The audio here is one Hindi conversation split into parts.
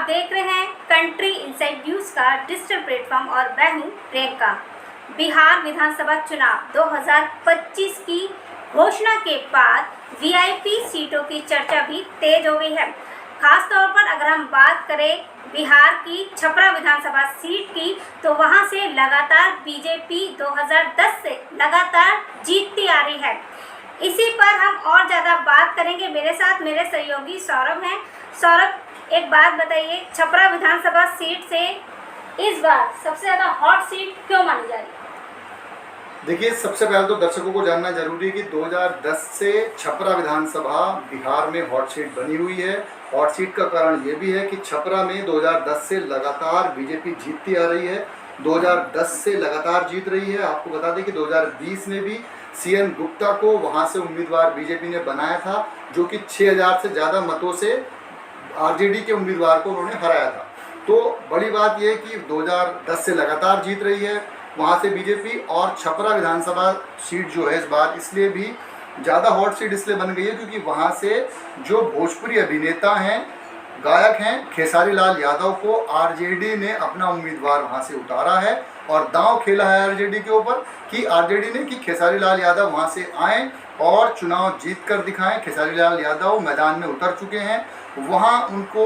देख रहे हैं कंट्री इनसाइड न्यूज का डिजिटल प्लेटफॉर्म और मैं हूं प्रियंका। बिहार विधानसभा चुनाव 2025 की घोषणा के बाद वीआईपी सीटों की चर्चा भी तेज हो गई है। खास तौर पर अगर हम बात करें बिहार की छपरा विधानसभा सीट की, तो वहां से लगातार बीजेपी 2010 से लगातार जीतती आ रही है। इसी पर हम और ज़्यादा बात करेंगे। मेरे साथ मेरे सहयोगी सौरभ हैं। सौरभ, एक बात बताइए, छपरा विधानसभा सीट से इस बार सबसे ज़्यादा हॉट सीट क्यों मानी जा रही है? देखिए, सबसे पहले तो दर्शकों को जानना जरूरी है कि 2010 से छपरा विधानसभा बिहार में हॉट सीट बनी हुई है। हॉट सीट का कारण ये भी है कि छपरा में 2010 से लगातार बीजेपी जीतती आ रही है। 2010 से लगातार जीत रही है। आपको बता दें कि 2020 में भी सीएन गुप्ता को वहां से उम्मीदवार बीजेपी ने बनाया था, जो कि 6000 से ज़्यादा मतों से आरजेडी के उम्मीदवार को उन्होंने हराया था। तो बड़ी बात यह है कि 2010 से लगातार जीत रही है वहाँ से बीजेपी। और छपरा विधानसभा सीट जो है इस बार इसलिए भी ज़्यादा हॉट सीट इसलिए बन गई है क्योंकि वहाँ से जो भोजपुरी अभिनेता हैं, गायक हैं, खेसारी लाल यादव को आरजेडी ने अपना उम्मीदवार वहाँ से उतारा है और दांव खेला है आरजेडी के ऊपर कि आरजेडी ने कि खेसारी लाल यादव वहाँ से आएँ और चुनाव जीत कर दिखाएं। खेसारी लाल यादव मैदान में उतर चुके हैं। वहाँ उनको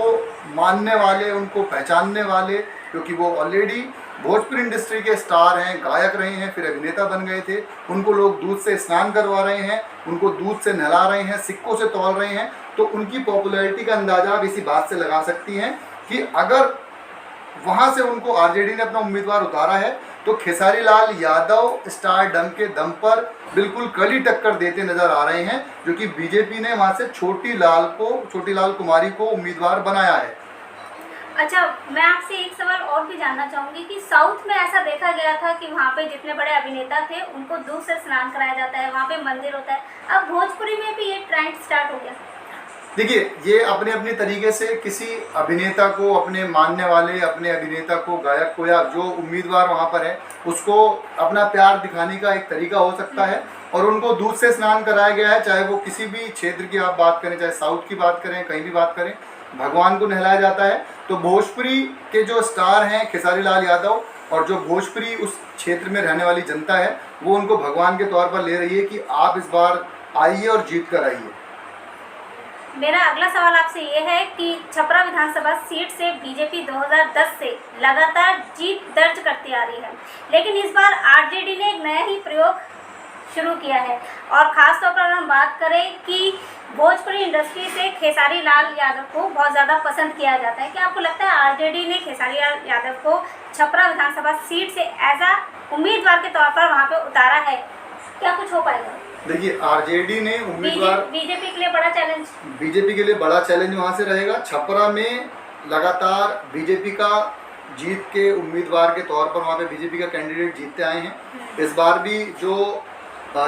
मानने वाले, उनको पहचानने वाले, क्योंकि वो ऑलरेडी भोजपुरी इंडस्ट्री के स्टार हैं, गायक रहे हैं, फिर अभिनेता बन गए थे, उनको लोग दूध से स्नान करवा रहे हैं, उनको दूध से नहला रहे हैं, सिक्कों से तौल रहे हैं। तो उनकी पॉपुलैरिटी का अंदाजा आप इसी बात से लगा सकती हैं कि अगर वहाँ से उनको आरजेडी ने अपना उम्मीदवार उतारा है तो खेसारी लाल यादव स्टार डम के दम पर बिल्कुल कड़ी टक्कर देते नजर आ रहे हैं, जो कि बीजेपी ने वहाँ से छोटी लाल कुमारी को उम्मीदवार बनाया है। अच्छा, मैं आपसे एक सवाल और भी जानना चाहूँगी कि साउथ में ऐसा देखा गया था कि वहाँ पे जितने बड़े अभिनेता थे उनको दूध से स्नान कराया जाता है, वहाँ पे मंदिर होता है। अब भोजपुरी में भी ये ट्रेंड स्टार्ट हो गया। देखिए, ये अपने अपने तरीके से किसी अभिनेता को, अपने मानने वाले अपने अभिनेता को, गायक को, या जो उम्मीदवार वहाँ पर है उसको अपना प्यार दिखाने का एक तरीका हो सकता है। और उनको दूध से स्नान कराया गया है, चाहे वो किसी भी क्षेत्र की आप बात करें, चाहे साउथ की बात करें, कहीं भी बात करें, भगवान को नहलाया जाता है। तो भोजपुरी के जो स्टार हैं खेसारी लाल यादव, और जो भोजपुरी उस क्षेत्र में रहने वाली जनता है, वो उनको भगवान के तौर पर ले रही है कि आप इस बार आइए और जीत कर आइए। मेरा अगला सवाल आपसे ये है कि छपरा विधानसभा सीट से बीजेपी 2010 से लगातार जीत दर्ज करती आ रही है, लेकिन इस बार आरजेडी ने एक नया ही प्रयोग शुरू किया है। और ख़ास तौर पर हम बात करें कि भोजपुरी इंडस्ट्री से खेसारी लाल यादव को बहुत ज़्यादा पसंद किया जाता है। क्या आपको लगता है आरजेडी ने खेसारी लाल यादव को छपरा विधानसभा सीट से एज आ उम्मीदवार के तौर पर वहाँ पे उतारा है? क्या कुछ हो पाएगा? देखिए, आरजेडी ने उम्मीदवार, बीजेपी के लिए बड़ा चैलेंज, बीजेपी के लिए बड़ा चैलेंज वहाँ से रहेगा। छपरा में लगातार बीजेपी का जीत के उम्मीदवार के तौर पर वहाँ पे बीजेपी का कैंडिडेट जीतते आए हैं। इस बार भी जो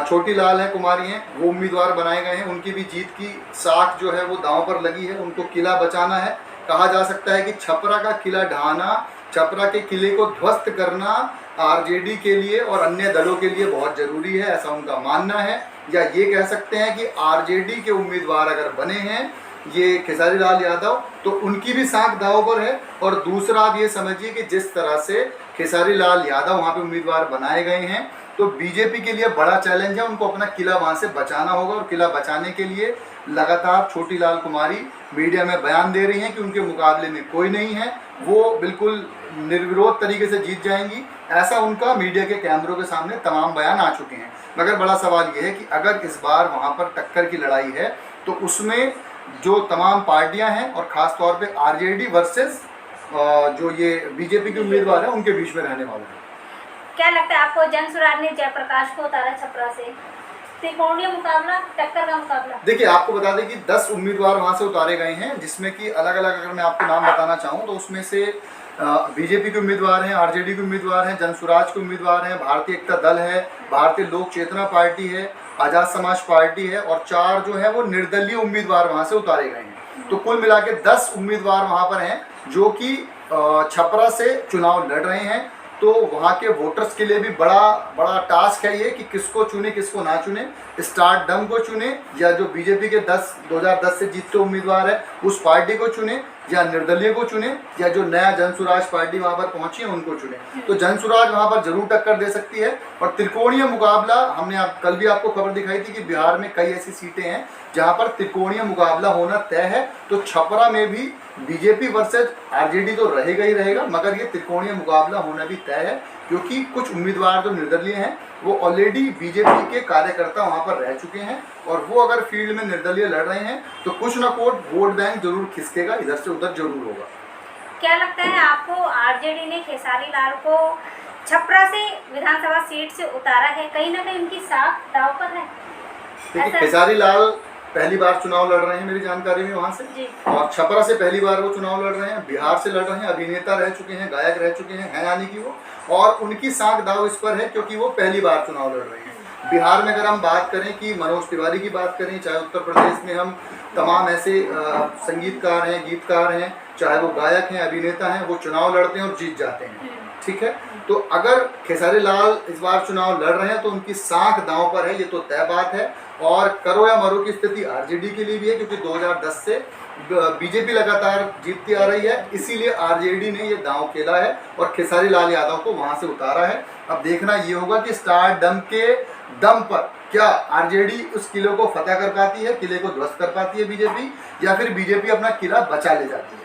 छोटी लाल है कुमारी हैं, वो उम्मीदवार बनाए गए हैं। उनकी भी जीत की साख जो है वो दांव पर लगी है। उनको किला बचाना है। कहा जा सकता है कि छपरा का किला ढहाना, छपरा के किले को ध्वस्त करना आरजेडी के लिए और अन्य दलों के लिए बहुत ज़रूरी है, ऐसा उनका मानना है। या ये कह सकते हैं कि आरजेडी के उम्मीदवार अगर बने हैं ये खेसारी लाल यादव, तो उनकी भी साख दांव पर है। और दूसरा आप ये समझिए कि जिस तरह से खेसारी लाल यादव वहाँ पे उम्मीदवार बनाए गए हैं, तो बीजेपी के लिए बड़ा चैलेंज है। उनको अपना किला वहाँ से बचाना होगा और किला बचाने के लिए लगातार छोटी लाल कुमारी मीडिया में बयान दे रही हैं कि उनके मुकाबले में कोई नहीं है, वो बिल्कुल निर्विरोध तरीके से जीत जाएंगी। ऐसा उनका मीडिया के कैमरों के सामने तमाम बयान आ चुके हैं। मगर बड़ा सवाल ये है कि अगर इस बार वहाँ पर टक्कर की लड़ाई है तो उसमें जो तमाम पार्टियाँ हैं और ख़ास तौर पर आरजेडी वर्सेस जो ये बीजेपी के उम्मीदवार हैं उनके बीच में रहने वाले हैं। क्या लगता है आपको? जनसुराज ने जयप्रकाश को उतारा छपरा से, त्रिकोणीय मुकाबला, टक्कर का मुकाबला। देखिए, आपको बता दें कि 10 उम्मीदवार वहां से उतारे गए हैं, जिसमें कि अलग अलग अगर मैं आपको नाम बताना चाहूं तो उसमें से बीजेपी के उम्मीदवार हैं, आरजेडी के उम्मीदवार हैं, जनसुराज के उम्मीदवार हैं, भारतीय एकता दल है, भारतीय लोक चेतना पार्टी है, आज़ाद समाज पार्टी है, और 4 जो है वो निर्दलीय उम्मीदवार वहाँ से उतारे गए हैं। तो कुल मिला के 10 उम्मीदवार वहाँ पर हैं जो कि छपरा से चुनाव लड़ रहे हैं। तो वहाँ के वोटर्स के लिए भी बड़ा टास्क है ये कि किसको चुने किसको ना चुने, स्टारडम को चुने या जो बीजेपी के 2010 से जीतते उम्मीदवार है उस पार्टी को चुने, या निर्दलीय को चुने या जो नया जनसुराज पार्टी वहां पर पहुंची है उनको चुने। तो जनसुराज वहां पर जरूर टक्कर दे सकती है। और त्रिकोणीय मुकाबला हमने कल भी आपको खबर दिखाई थी कि बिहार में कई ऐसी सीटें हैं जहां पर त्रिकोणीय मुकाबला होना तय है। तो छपरा में भी बीजेपी वर्सेज आरजेडी तो रहेगा ही रहेगा, मगर ये त्रिकोणीय मुकाबला होना भी तय है, क्योंकि कुछ उम्मीदवार जो निर्दलीय हैं वो ऑलरेडी बीजेपी के कार्यकर्ता वहां पर रह चुके हैं, और वो अगर फील्ड में निर्दलीय लड़ रहे हैं तो कुछ ना कुछ वोट बैंक जरूर खिसकेगा, इधर से उधर जरूर होगा। क्या लगता है आपको, आरजेडी ने खेसारी लाल को छपरा से विधानसभा सीट से उतारा है, कहीं ना कहीं उनकी साख दांव पर है? देखिए, खेसारी लाल पहली बार चुनाव लड़ रहे हैं मेरी जानकारी में वहां से, और छपरा से पहली बार वो चुनाव लड़ रहे हैं, बिहार से लड़ रहे हैं, अभिनेता रह चुके हैं, गायक रह चुके हैं यानी कि वो, और उनकी साख दाव इस पर है क्योंकि वो पहली बार चुनाव लड़ रहे हैं। बिहार में अगर हम बात करें कि मनोज तिवारी की बात करें, चाहे उत्तर प्रदेश में हम तमाम ऐसे संगीतकार हैं, गीतकार हैं, चाहे वो गायक हैं, अभिनेता हैं, वो चुनाव लड़ते हैं और जीत जाते हैं, ठीक है। तो अगर खेसारी लाल इस बार चुनाव लड़ रहे हैं तो उनकी साख दांव पर है, ये तो तय बात है। और करो या मरो की स्थिति आरजेडी के लिए भी है, क्योंकि 2010 से बीजेपी लगातार जीतती आ रही है, इसीलिए आरजेडी ने ये दांव खेला है और खेसारी लाल यादव को वहां से उतारा है। अब देखना ये होगा कि स्टार डम के दम पर क्या आरजेडी उस किले को फतह कर पाती है, किले को ध्वस्त कर पाती है बीजेपी, या फिर बीजेपी अपना किला बचा ले जाती है।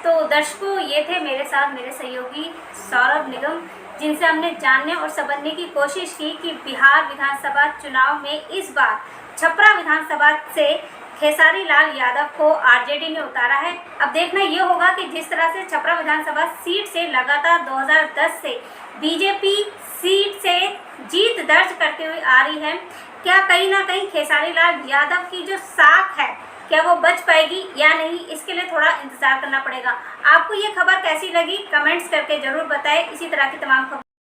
तो दर्शकों, ये थे मेरे साथ मेरे सहयोगी सौरभ निगम, जिनसे हमने जानने और समझने की कोशिश की कि बिहार विधानसभा चुनाव में इस बार छपरा विधानसभा से खेसारी लाल यादव को आरजेडी ने उतारा है। अब देखना ये होगा कि जिस तरह से छपरा विधानसभा सीट से लगातार 2010 से बीजेपी सीट से जीत दर्ज करते हुए आ रही है, क्या कहीं ना कहीं खेसारी लाल यादव की जो साख है क्या वो बच पाएगी या नहीं, इसके लिए थोड़ा इंतजार करना पड़ेगा। आपको ये खबर कैसी लगी कमेंट्स करके जरूर बताएं। इसी तरह की तमाम खबर